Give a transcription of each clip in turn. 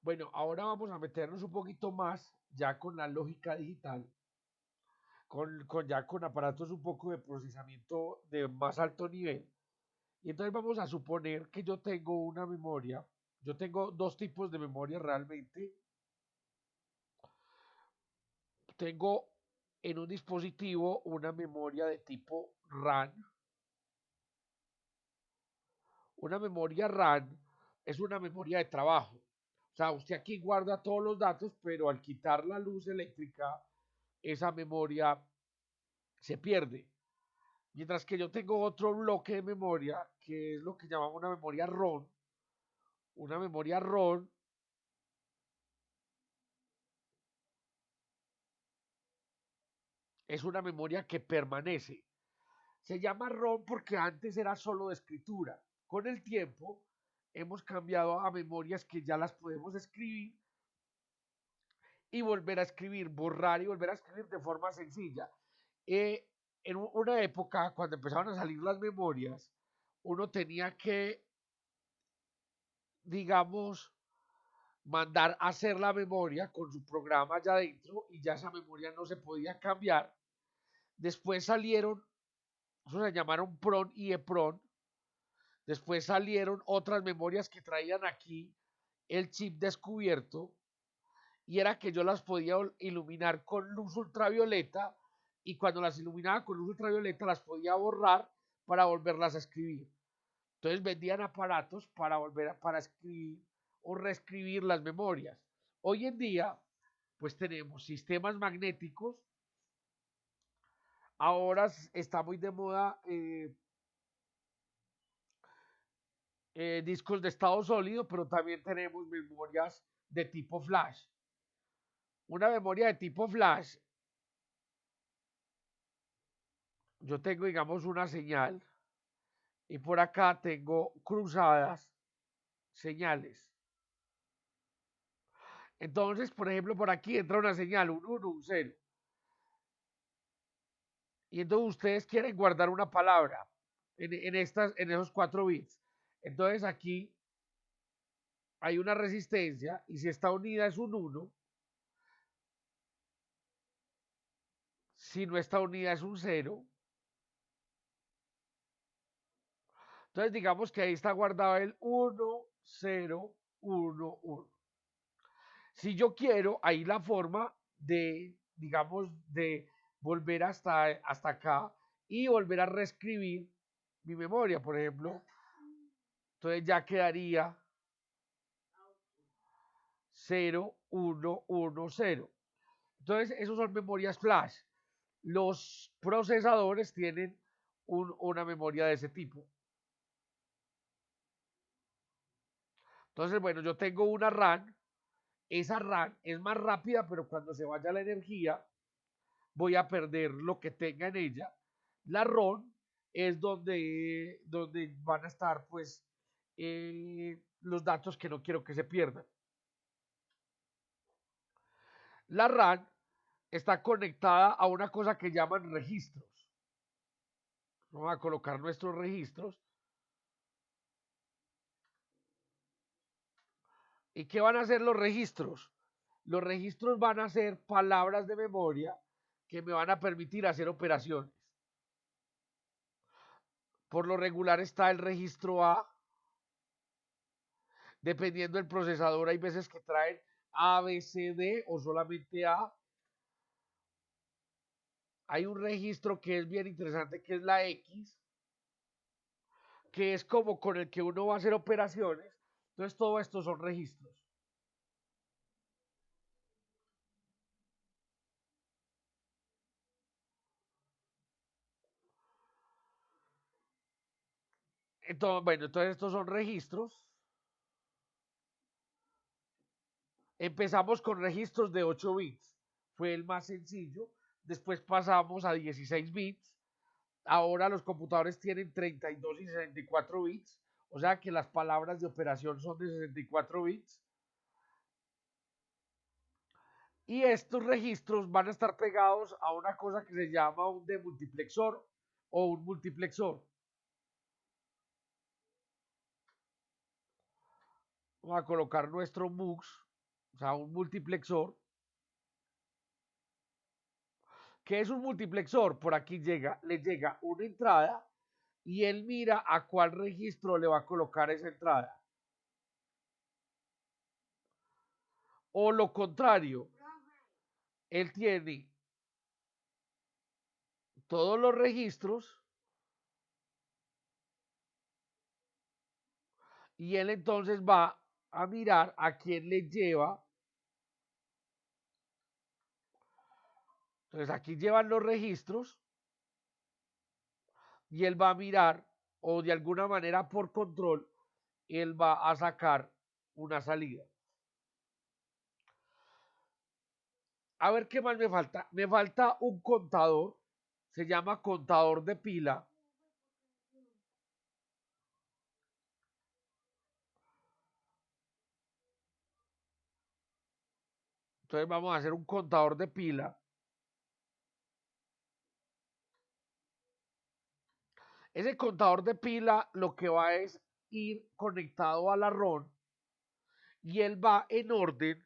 Bueno, ahora vamos a meternos un poquito más ya con la lógica digital, ya con aparatos un poco de procesamiento de más alto nivel. Y entonces vamos a suponer que yo tengo una memoria. Yo tengo dos tipos de memoria realmente. Tengo en un dispositivo una memoria de tipo RAM. Una memoria RAM es una memoria de trabajo. O sea, usted aquí guarda todos los datos, pero al quitar la luz eléctrica, esa memoria se pierde. Mientras que yo tengo otro bloque de memoria, que es lo que llamamos una memoria ROM. Una memoria ROM es una memoria que permanece. Se llama ROM porque antes era solo de escritura. Con el tiempo hemos cambiado a memorias que ya las podemos escribir y volver a escribir, borrar y volver a escribir de forma sencilla. En una época, cuando empezaron a salir las memorias, uno tenía que, digamos, mandar a hacer la memoria con su programa allá adentro y ya esa memoria no se podía cambiar. Después salieron, eso se llamaron PRON y EPRON. Después salieron otras memorias que traían aquí el chip descubierto y era que yo las podía iluminar con luz ultravioleta y cuando las iluminaba con luz ultravioleta las podía borrar para volverlas a escribir. Entonces vendían aparatos para para escribir o reescribir las memorias. Hoy en día, pues tenemos sistemas magnéticos. Ahora está muy de moda discos de estado sólido, pero también tenemos memorias de tipo flash. Una memoria de tipo flash, yo tengo, digamos, una señal y por acá tengo cruzadas señales. Entonces, por ejemplo, por aquí entra una señal, un 1, un 0. Y entonces ustedes quieren guardar una palabra en esos 4 bits. Entonces aquí hay una resistencia y si está unida es un 1, si no está unida es un 0. Entonces digamos que ahí está guardado el 1, 0, 1, 1. Si yo quiero, ahí la forma de, digamos, de volver hasta acá y volver a reescribir mi memoria, por ejemplo. Entonces ya quedaría 0, 1, 1, 0. Entonces, esos son memorias flash. Los procesadores tienen una memoria de ese tipo. Entonces, bueno, yo tengo una RAM. Esa RAM es más rápida, pero cuando se vaya la energía, voy a perder lo que tenga en ella. La ROM es donde van a estar, pues, los datos que no quiero que se pierdan. La RAM está conectada a una cosa que llaman registros. Vamos a colocar nuestros registros. ¿Y qué van a hacer los registros? Los registros van a ser palabras de memoria que me van a permitir hacer operaciones. Por lo regular está el registro A. Dependiendo del procesador, hay veces que traen A, B, C, D o solamente A. Hay un registro que es bien interesante, que es la X, que es como con el que uno va a hacer operaciones. Entonces, todo esto son registros. Entonces, bueno, entonces estos son registros. Empezamos con registros de 8 bits. Fue el más sencillo. Después pasamos a 16 bits. Ahora los computadores tienen 32 y 64 bits. O sea que las palabras de operación son de 64 bits. Y estos registros van a estar pegados a una cosa que se llama un demultiplexor o un multiplexor. Vamos a colocar nuestro MUX. o sea, un multiplexor. ¿Qué es un multiplexor? Por aquí le llega una entrada y él mira a cuál registro le va a colocar esa entrada. O lo contrario, él tiene todos los registros y él entonces va a mirar a quién le lleva. Entonces aquí llevan los registros y él va a mirar o de alguna manera por control, él va a sacar una salida. A ver qué más me falta. Me falta un contador, se llama contador de pila. Entonces vamos a hacer un contador de pila. Ese contador de pila lo que va es ir conectado a la ROM y él va en orden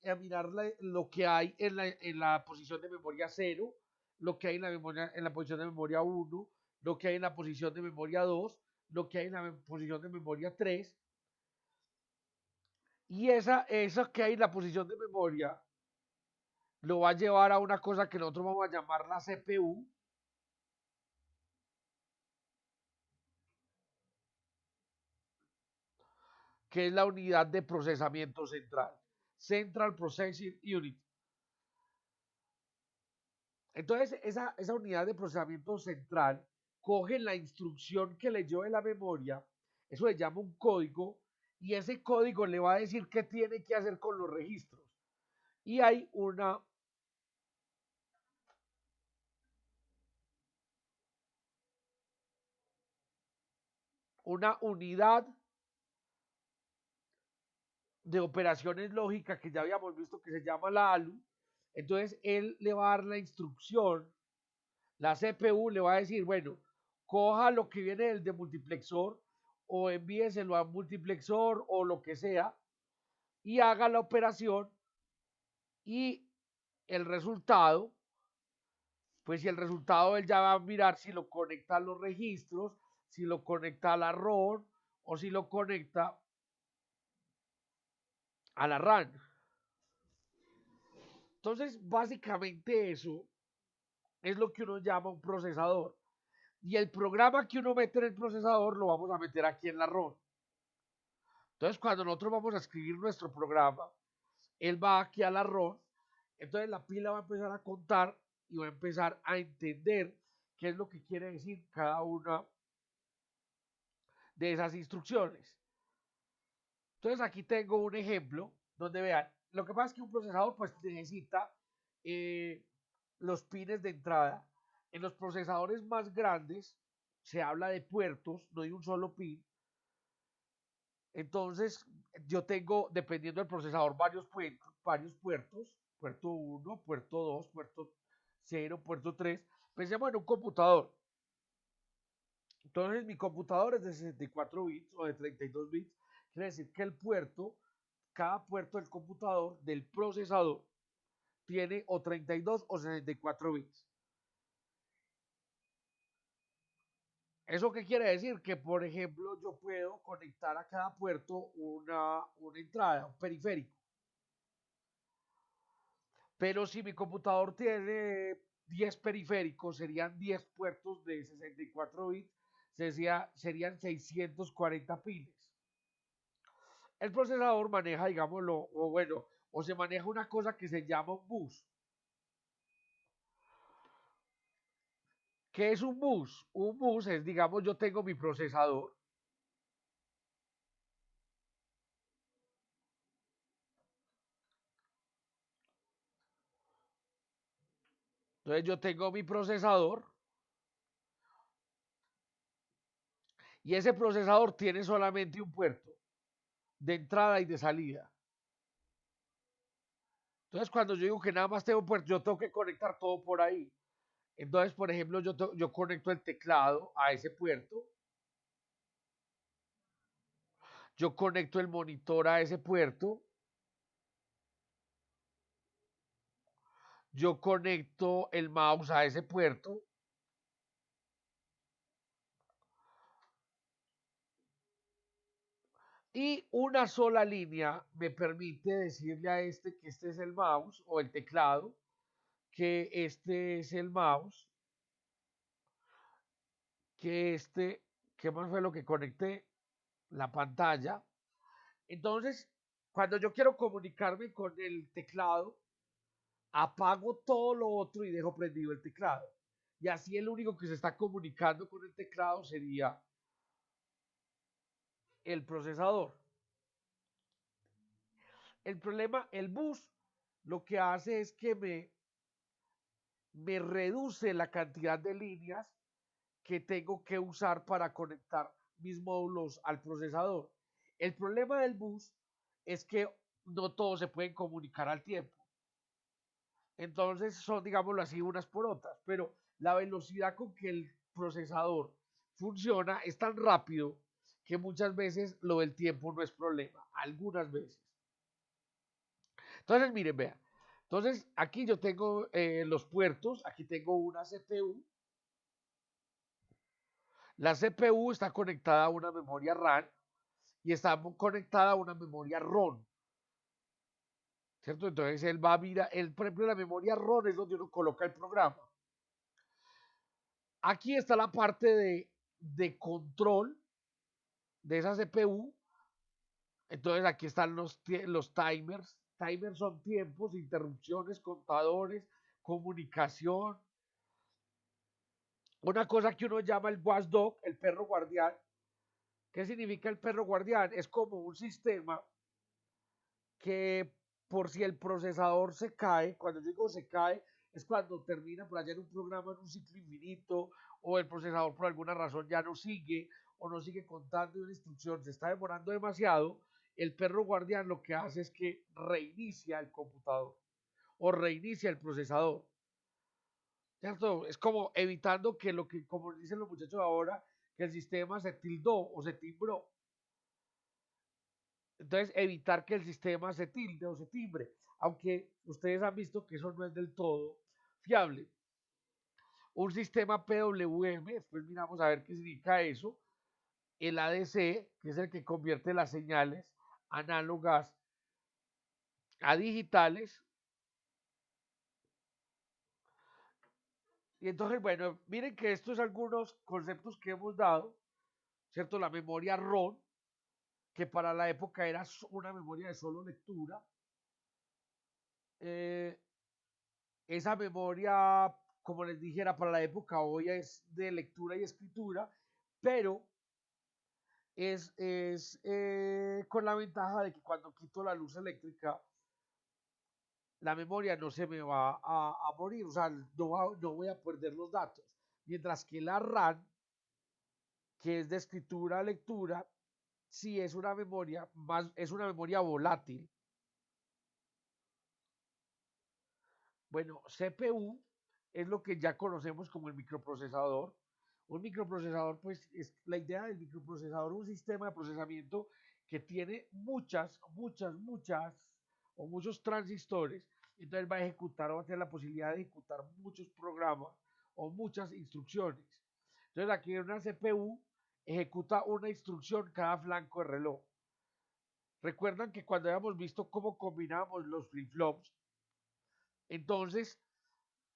a mirar lo que hay en la posición de memoria 0, lo que hay en la posición de memoria 1, lo que hay en la posición de memoria 2, lo que hay en la posición de memoria 3. Y esa que hay en la posición de memoria lo va a llevar a una cosa que nosotros vamos a llamar la CPU, que es la unidad de procesamiento central. Central Processing Unit. Entonces, esa unidad de procesamiento central coge la instrucción que leyó de la memoria, eso le llama un código, y ese código le va a decir qué tiene que hacer con los registros. Y hay una unidad de operaciones lógicas que ya habíamos visto que se llama la ALU. Entonces, él le va a dar la instrucción, la CPU le va a decir, bueno, coja lo que viene del de multiplexor o envíeselo a multiplexor o lo que sea y haga la operación y el resultado, pues si el resultado él ya va a mirar si lo conecta a los registros, si lo conecta a la ROM o si lo conecta a la RAM. Entonces, básicamente eso es lo que uno llama un procesador. Y el programa que uno mete en el procesador lo vamos a meter aquí en la ROM. Entonces, cuando nosotros vamos a escribir nuestro programa, él va aquí a la ROM, entonces la pila va a empezar a contar y va a empezar a entender qué es lo que quiere decir cada una de esas instrucciones. Entonces aquí tengo un ejemplo donde vean, lo que pasa es que un procesador pues necesita eh, los pines de entrada. En los procesadores más grandes se habla de puertos, no de un solo pin. Entonces yo tengo, dependiendo del procesador, varios puertos, puerto 1, puerto 2, puerto 0, puerto 3. Pensemos en un computador. Entonces mi computador es de 64 bits o de 32 bits. Quiere decir que cada puerto del computador, del procesador, tiene o 32 o 64 bits. ¿Eso qué quiere decir? Que, por ejemplo, yo puedo conectar a cada puerto una entrada, un periférico. Pero si mi computador tiene 10 periféricos, serían 10 puertos de 64 bits, serían 640 pines. El procesador maneja, digámoslo, o bueno, o se maneja una cosa que se llama un bus. ¿Qué es un bus? Un bus es, digamos, yo tengo mi procesador. Entonces yo tengo mi procesador y ese procesador tiene solamente un puerto de entrada y de salida. Entonces cuando yo digo que nada más tengo un puerto, yo tengo que conectar todo por ahí. Entonces, por ejemplo, yo conecto el teclado a ese puerto, yo conecto el monitor a ese puerto, yo conecto el mouse a ese puerto y una sola línea me permite decirle a este que este es el mouse o el teclado, que este es el mouse, que este, ¿qué más fue lo que conecté? La pantalla. Entonces, cuando yo quiero comunicarme con el teclado, apago todo lo otro y dejo prendido el teclado. Y así el único que se está comunicando con el teclado sería el procesador. El problema, el bus, lo que hace es que me reduce la cantidad de líneas que tengo que usar para conectar mis módulos al procesador. El problema del bus es que no todos se pueden comunicar al tiempo. Entonces son, digámoslo así, unas por otras, pero la velocidad con que el procesador funciona es tan rápido que muchas veces lo del tiempo no es problema, algunas veces. Entonces, miren, vean. Entonces, aquí yo tengo los puertos, aquí tengo una CPU. La CPU está conectada a una memoria RAM y está conectada a una memoria ROM, ¿cierto? Entonces él va a mirar, por ejemplo, la memoria ROM es donde uno coloca el programa. Aquí está la parte de control de esa CPU. Entonces aquí están los timers. Timers son tiempos, interrupciones, contadores, comunicación. Una cosa que uno llama el watchdog, el perro guardián. ¿Qué significa el perro guardián? Es como un sistema que por si el procesador se cae, cuando yo digo se cae, es cuando termina por allá en un programa en un ciclo infinito o el procesador por alguna razón ya no sigue o no sigue contando una instrucción, se está demorando demasiado, el perro guardián lo que hace es que reinicia el computador o reinicia el procesador. ¿Cierto? Es como evitando que lo que, como dicen los muchachos ahora, que el sistema se tildó o se timbró. Entonces, evitar que el sistema se tilde o se timbre, aunque ustedes han visto que eso no es del todo fiable. Un sistema PWM, después miramos a ver qué significa eso. El ADC, que es el que convierte las señales análogas a digitales. Y entonces, bueno, miren que estos son algunos conceptos que hemos dado, ¿cierto? La memoria ROM, que para la época era una memoria de solo lectura. Eh, Esa memoria, como les dijera, para la época hoy es de lectura y escritura, pero es con la ventaja de que cuando quito la luz eléctrica, la memoria no se me va a morir, o sea, no voy a perder los datos. Mientras que la RAM, que es de escritura a lectura, sí es una memoria más, es una memoria volátil. Bueno, CPU es lo que ya conocemos como el microprocesador. Un microprocesador, pues, es la idea del microprocesador, un sistema de procesamiento que tiene muchas o muchos transistores. Entonces va a ejecutar o va a tener la posibilidad de ejecutar muchos programas o muchas instrucciones. Entonces aquí en una CPU ejecuta una instrucción cada flanco de reloj. Recuerdan que cuando habíamos visto cómo combinamos los flip-flops, entonces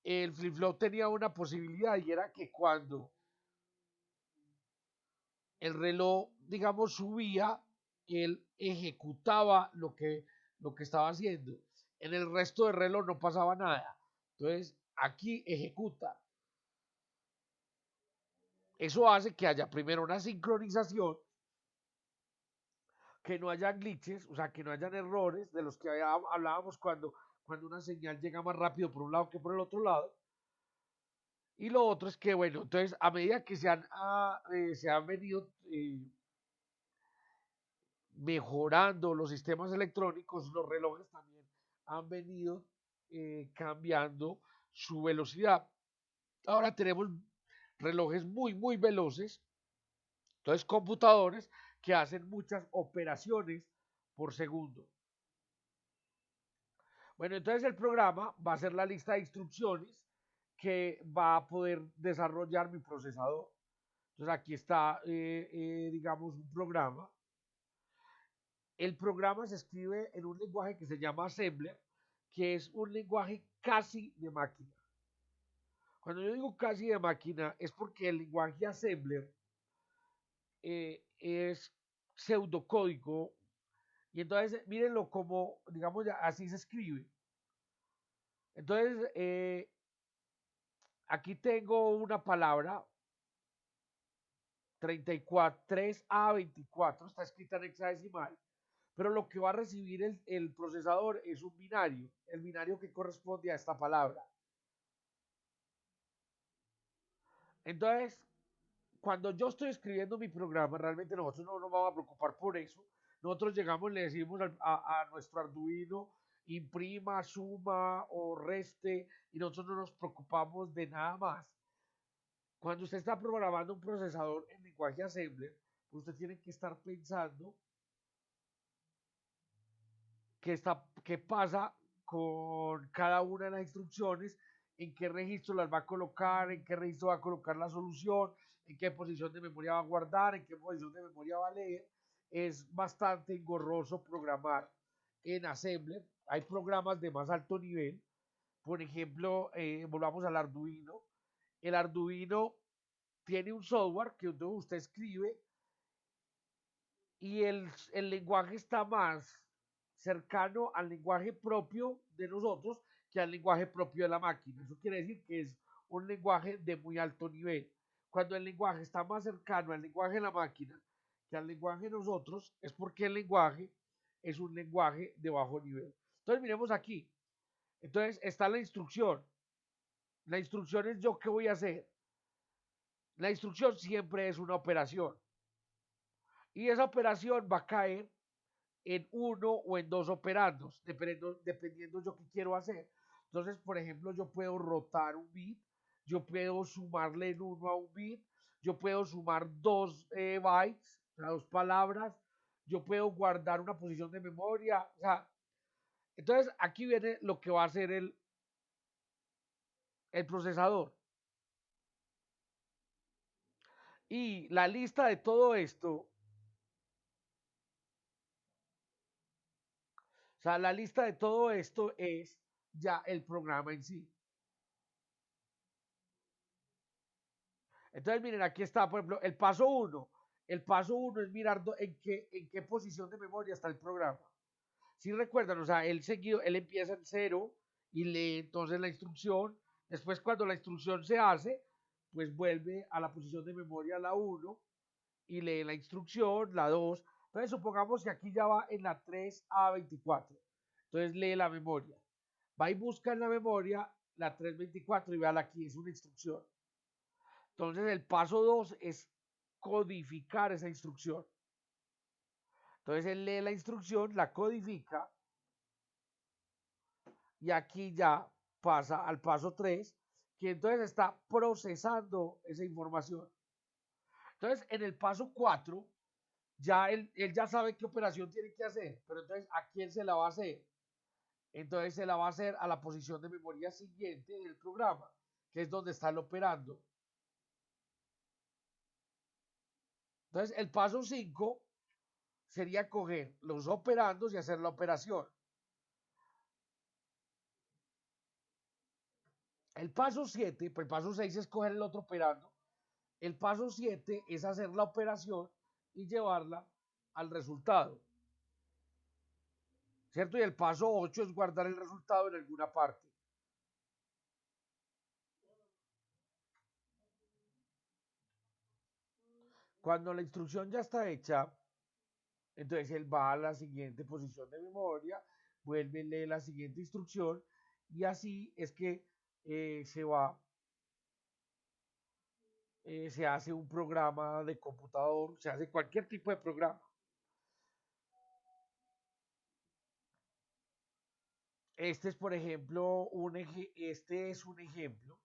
el flip-flop tenía una posibilidad y era que cuando el reloj, digamos, subía, él ejecutaba lo que estaba haciendo. En el resto del reloj no pasaba nada. Entonces, aquí ejecuta. Eso hace que haya primero una sincronización, que no haya glitches, o sea, que no hayan errores de los que hablábamos cuando una señal llega más rápido por un lado que por el otro lado. Y lo otro es que, bueno, entonces a medida que se han venido mejorando los sistemas electrónicos, los relojes también han venido cambiando su velocidad. Ahora tenemos relojes muy veloces, entonces computadores que hacen muchas operaciones por segundo. Bueno, entonces el programa va a ser la lista de instrucciones que va a poder desarrollar mi procesador. Entonces aquí está, digamos, un programa. El programa se escribe en un lenguaje que se llama Assembler, que es un lenguaje casi de máquina. Cuando yo digo casi de máquina es porque el lenguaje Assembler es pseudocódigo y entonces mírenlo como, digamos, así se escribe. Entonces, aquí tengo una palabra 34, 3A24, está escrita en hexadecimal, pero lo que va a recibir el procesador es un binario, el binario que corresponde a esta palabra. Entonces, cuando yo estoy escribiendo mi programa, realmente nosotros no nos vamos a preocupar por eso. Nosotros llegamos, le decimos a nuestro Arduino, imprima, suma o reste, y nosotros no nos preocupamos de nada más. Cuando usted está programando un procesador en lenguaje Assembler, usted tiene que estar pensando qué pasa con cada una de las instrucciones, en qué registro las va a colocar, en qué registro va a colocar la solución, en qué posición de memoria va a guardar, en qué posición de memoria va a leer. Es bastante engorroso programar en Assembler. Hay programas de más alto nivel. Por ejemplo, volvamos al Arduino. El Arduino tiene un software que usted escribe y el lenguaje está más cercano al lenguaje propio de nosotros que al lenguaje propio de la máquina. Eso quiere decir que es un lenguaje de muy alto nivel. Cuando el lenguaje está más cercano al lenguaje de la máquina que al lenguaje de nosotros, es porque el lenguaje es un lenguaje de bajo nivel. Entonces miremos aquí. Entonces está la instrucción. La instrucción es yo qué voy a hacer. La instrucción siempre es una operación. Y esa operación va a caer en uno o en dos operandos, dependiendo yo qué quiero hacer. Entonces, por ejemplo, yo puedo rotar un bit, yo puedo sumarle en uno a un bit, yo puedo sumar dos bytes, o sea, dos palabras, yo puedo guardar una posición de memoria, o sea, entonces aquí viene lo que va a hacer el procesador. Y la lista de todo esto, o sea, la lista de todo esto es ya el programa en sí. Entonces, miren, aquí está, por ejemplo, el paso 1. El paso 1 es mirar en qué posición de memoria está el programa. Si recuerdan, o sea, él empieza en 0 y lee entonces la instrucción. Después, cuando la instrucción se hace, pues vuelve a la posición de memoria la 1 y lee la instrucción, la 2. Entonces, supongamos que aquí ya va en la 3A24. Entonces, lee la memoria. Va y busca en la memoria la 324 y vean aquí, es una instrucción. Entonces el paso 2 es codificar esa instrucción. Entonces él lee la instrucción, la codifica y aquí ya pasa al paso 3, que entonces está procesando esa información. Entonces en el paso 4 ya él ya sabe qué operación tiene que hacer, pero entonces ¿a quién se la va a hacer? Entonces se la va a hacer a la posición de memoria siguiente del programa, que es donde está el operando. Entonces el paso 5 sería coger los operandos y hacer la operación. El paso 7, pues el paso 6 es coger el otro operando. El paso 7 es hacer la operación y llevarla al resultado. ¿Cierto? Y el paso 8 es guardar el resultado en alguna parte. Cuando la instrucción ya está hecha, entonces él va a la siguiente posición de memoria, vuelve, lee la siguiente instrucción y así es que se va, se hace un programa de computador, se hace cualquier tipo de programa. Este es, por ejemplo, este es un ejemplo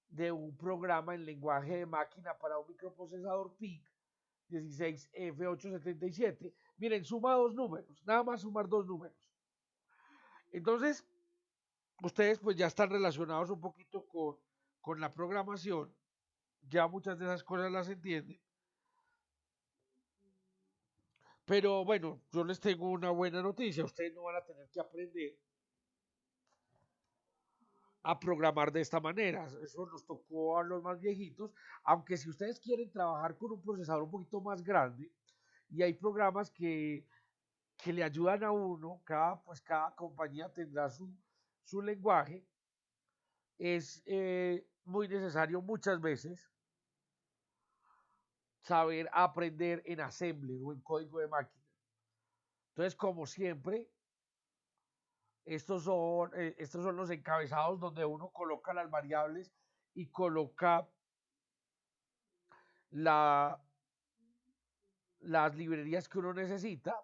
de un programa en lenguaje de máquina para un microprocesador PIC 16F877. Miren, suma dos números, nada más sumar dos números. Entonces, ustedes pues ya están relacionados un poquito con la programación, ya muchas de esas cosas las entienden, pero bueno, yo les tengo una buena noticia, ustedes no van a tener que aprender a programar de esta manera, eso nos tocó a los más viejitos, aunque si ustedes quieren trabajar con un procesador un poquito más grande, y hay programas que le ayudan a uno, cada compañía tendrá su lenguaje, es muy necesario muchas veces saber aprender en assembler o en código de máquina. Entonces, como siempre, estos son los encabezados donde uno coloca las variables y coloca la, las librerías que uno necesita.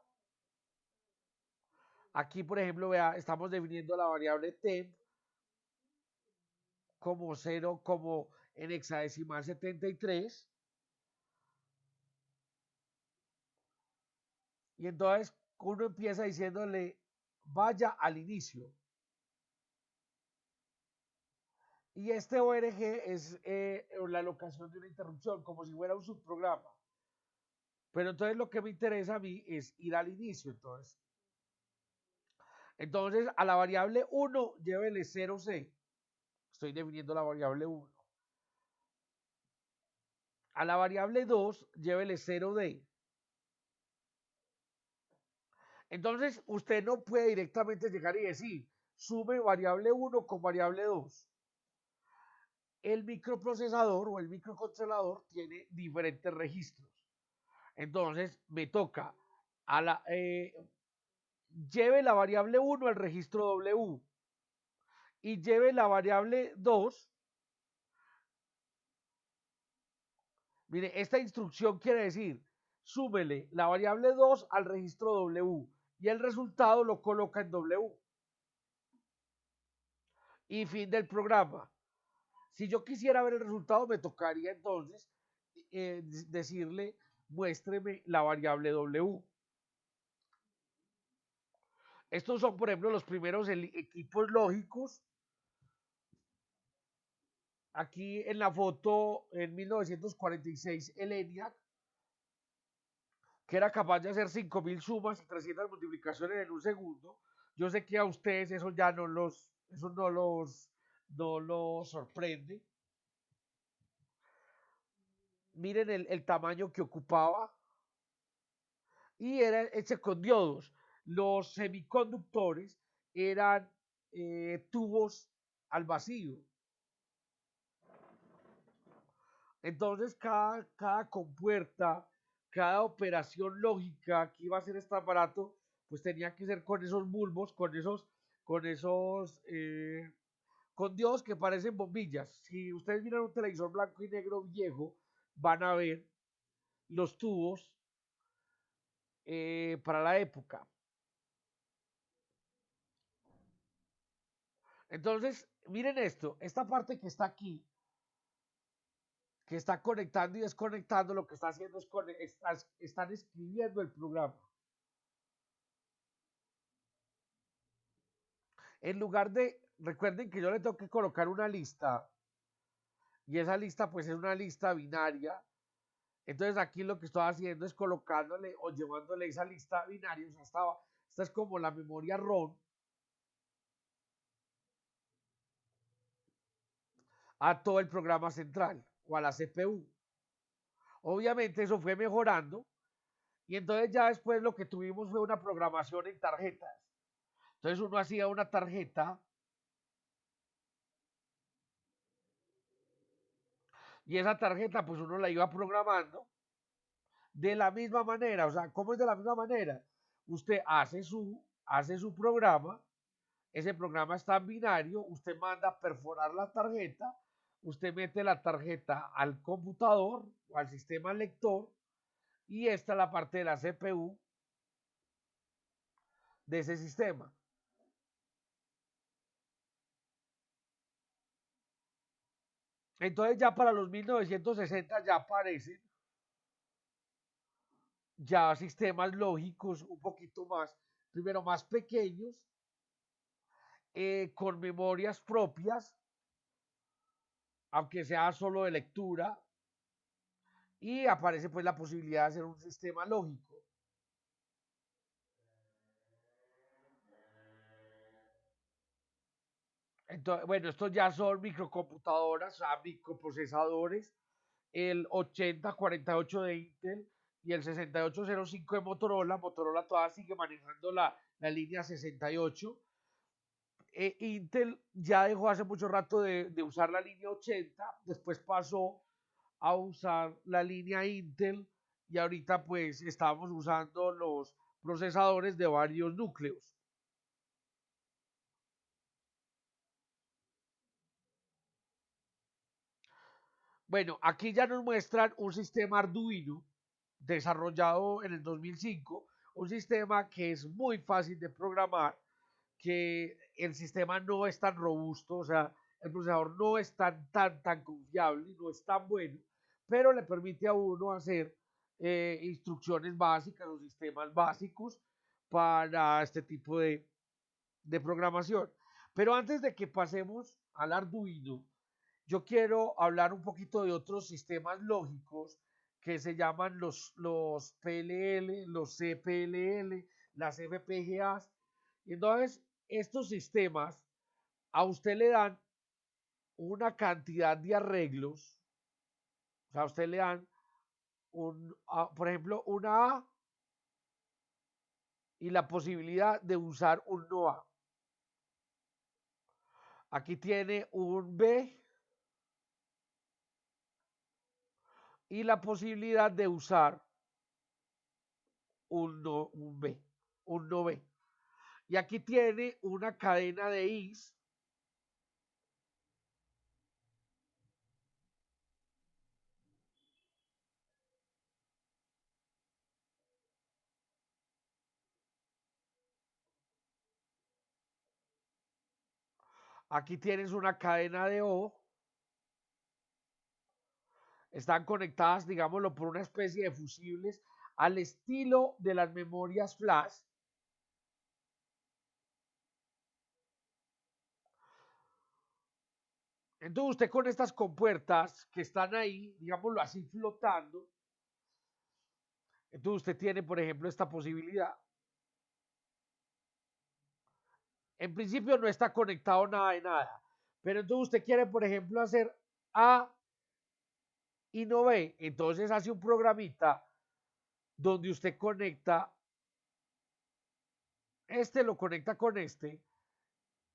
Aquí, por ejemplo, vea, estamos definiendo la variable temp como 0, como en hexadecimal 73. Y entonces uno empieza diciéndole, vaya al inicio. Y este ORG es la locación de una interrupción, como si fuera un subprograma. Pero entonces lo que me interesa a mí es ir al inicio. Entonces a la variable 1, llévele 0C. Estoy definiendo la variable 1. A la variable 2, llévele 0D. Entonces usted no puede directamente llegar y decir, sume variable 1 con variable 2. El microprocesador o el microcontrolador tiene diferentes registros. Entonces me toca lleve la variable 1 al registro W y lleve la variable 2. Mire, esta instrucción quiere decir, súmele la variable 2 al registro W y el resultado lo coloca en W. Y fin del programa. Si yo quisiera ver el resultado, me tocaría entonces decirle, muéstreme la variable W. Estos son, por ejemplo, los primeros equipos lógicos. Aquí en la foto, en 1946, el ENIAC, que era capaz de hacer 5000 sumas y 300 multiplicaciones en un segundo. Yo sé que a ustedes eso ya no los sorprende. Miren el tamaño que ocupaba y era hecho con diodos. Los semiconductores eran tubos al vacío. Entonces cada compuerta, cada operación lógica que iba a hacer este aparato, pues tenía que ser con esos bulbos, con esos, con diodos que parecen bombillas. Si ustedes miran un televisor blanco y negro viejo, van a ver los tubos para la época. Entonces, miren esto, esta parte que está aquí, que está conectando y desconectando, lo que está haciendo están escribiendo el programa. En lugar de, recuerden que yo le tengo que colocar una lista y esa lista pues es una lista binaria. Entonces aquí lo que estoy haciendo es colocándole o llevándole esa lista binaria. O sea, esta es como la memoria ROM a todo el programa central o a la CPU. Obviamente eso fue mejorando y entonces ya después lo que tuvimos fue una programación en tarjetas. Entonces uno hacía una tarjeta y esa tarjeta pues uno la iba programando de la misma manera. O sea, ¿cómo es de la misma manera? Usted hace su programa, ese programa está en binario, usted manda a perforar la tarjeta, usted mete la tarjeta al computador o al sistema lector y esta es la parte de la CPU de ese sistema. Entonces ya para los 1960 ya aparecen ya sistemas lógicos un poquito más, primero más pequeños con memorias propias, aunque sea solo de lectura, y aparece pues la posibilidad de hacer un sistema lógico. Entonces, bueno, estos ya son microcomputadoras, o sea, microprocesadores, el 8048 de Intel y el 6805 de Motorola. Motorola todavía sigue manejando la línea 68. Intel ya dejó hace mucho rato de usar la línea 80, después pasó a usar la línea Intel y ahorita pues estamos usando los procesadores de varios núcleos. Bueno, aquí ya nos muestran un sistema Arduino desarrollado en el 2005, un sistema que es muy fácil de programar, que el sistema no es tan robusto, o sea, el procesador no es tan confiable, no es tan bueno, pero le permite a uno hacer instrucciones básicas o sistemas básicos para este tipo de programación. Pero antes de que pasemos al Arduino, yo quiero hablar un poquito de otros sistemas lógicos que se llaman los PLL, los CPLL, las FPGAs. Y entonces, estos sistemas a usted le dan una cantidad de arreglos, o sea, a usted le dan, por ejemplo, una A y la posibilidad de usar un no A. Aquí tiene un B y la posibilidad de usar un B, un no B. Y aquí tiene una cadena de is. Aquí tienes una cadena de O. Están conectadas, digámoslo, por una especie de fusibles al estilo de las memorias flash. Entonces usted con estas compuertas que están ahí, digámoslo así, flotando, entonces usted tiene, por ejemplo, esta posibilidad. En principio no está conectado nada de nada, pero entonces usted quiere, por ejemplo, hacer A y no B, entonces hace un programita donde usted conecta, este lo conecta con este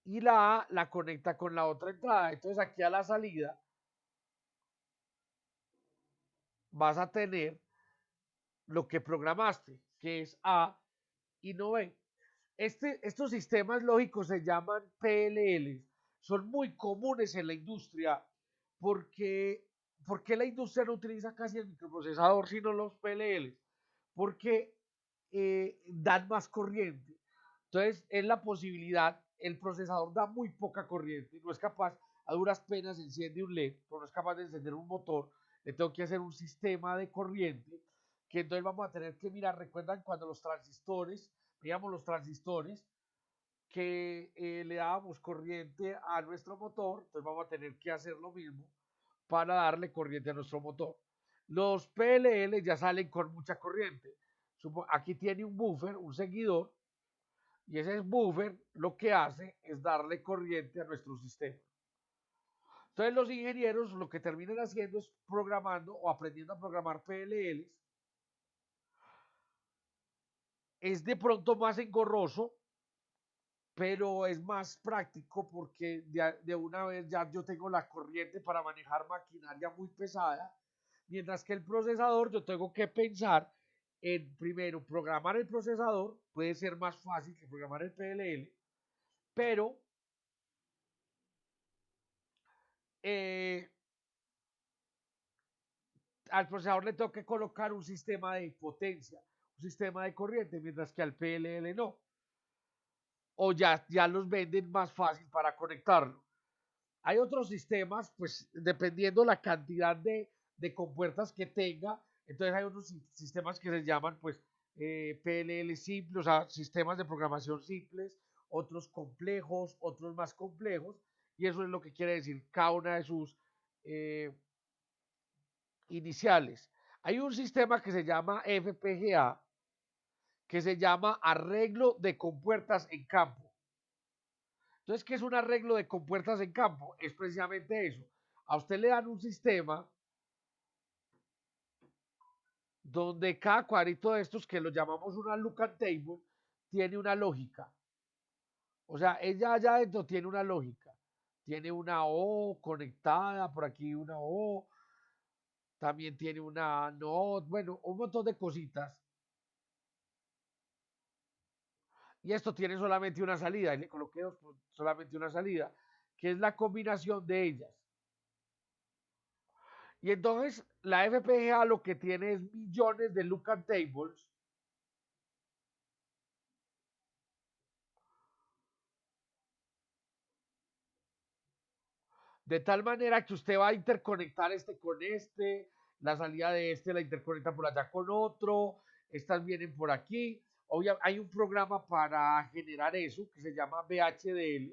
y la A la conecta con la otra entrada. Entonces aquí a la salida vas a tener lo que programaste, que es A y no B. Estos sistemas lógicos se llaman PLL, son muy comunes en la industria porque, porque la industria no utiliza casi el microprocesador sino los PLL, porque dan más corriente. Entonces es la posibilidad, el procesador da muy poca corriente, no es capaz, a duras penas enciende un LED, pero no es capaz de encender un motor, le tengo que hacer un sistema de corriente, que entonces vamos a tener que mirar, recuerdan cuando los transistores, veíamos los transistores, que le dábamos corriente a nuestro motor, entonces vamos a tener que hacer lo mismo para darle corriente a nuestro motor. Los PLL ya salen con mucha corriente. Aquí tiene un buffer, un seguidor, y ese buffer lo que hace es darle corriente a nuestro sistema. Entonces los ingenieros lo que terminan haciendo es programando o aprendiendo a programar PLLs. Es de pronto más engorroso, pero es más práctico porque de una vez ya yo tengo la corriente para manejar maquinaria muy pesada, mientras que el procesador yo tengo que pensar en primero programar el procesador, puede ser más fácil que programar el PLL, pero eh, al procesador le tengo que colocar un sistema de potencia, un sistema de corriente, mientras que al PLL no. O ya los venden más fácil para conectarlo. Hay otros sistemas, pues dependiendo la cantidad de compuertas que tenga, entonces hay unos sistemas que se llaman pues PLL simples, o sea, sistemas de programación simples, otros complejos, otros más complejos, y eso es lo que quiere decir cada una de sus eh, iniciales. Hay un sistema que se llama FPGA, que se llama arreglo de compuertas en campo. Entonces, ¿qué es un arreglo de compuertas en campo? Es precisamente eso. A usted le dan un sistema donde cada cuadrito de estos, que lo llamamos una lookup table, tiene una lógica. O sea, ella allá adentro tiene una lógica. Tiene una O conectada, por aquí una O, también tiene una NOT, bueno, un montón de cositas. Y esto tiene solamente una salida, y le coloqué solamente una salida, que es la combinación de ellas. Y entonces la FPGA lo que tiene es millones de lookup tables de tal manera que usted va a interconectar este con este, la salida de este la interconecta por allá con otro, estas vienen por aquí. Obviamente hay un programa para generar eso que se llama VHDL,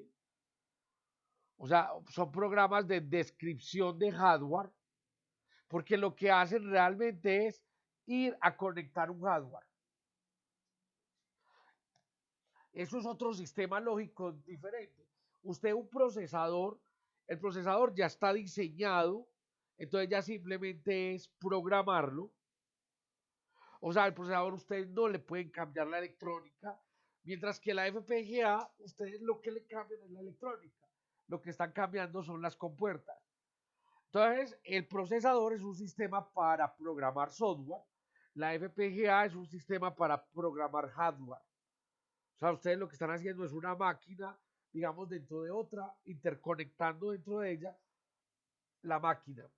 o sea, son programas de descripción de hardware, porque lo que hacen realmente es ir a conectar un hardware. Eso es otro sistema lógico diferente. Usted un procesador, el procesador ya está diseñado, entonces ya simplemente es programarlo. O sea, el procesador ustedes no le pueden cambiar la electrónica, mientras que la FPGA, ustedes lo que le cambian es la electrónica. Lo que están cambiando son las compuertas. Entonces, el procesador es un sistema para programar software, la FPGA es un sistema para programar hardware. O sea, ustedes lo que están haciendo es una máquina, digamos, dentro de otra, interconectando dentro de ella la máquina.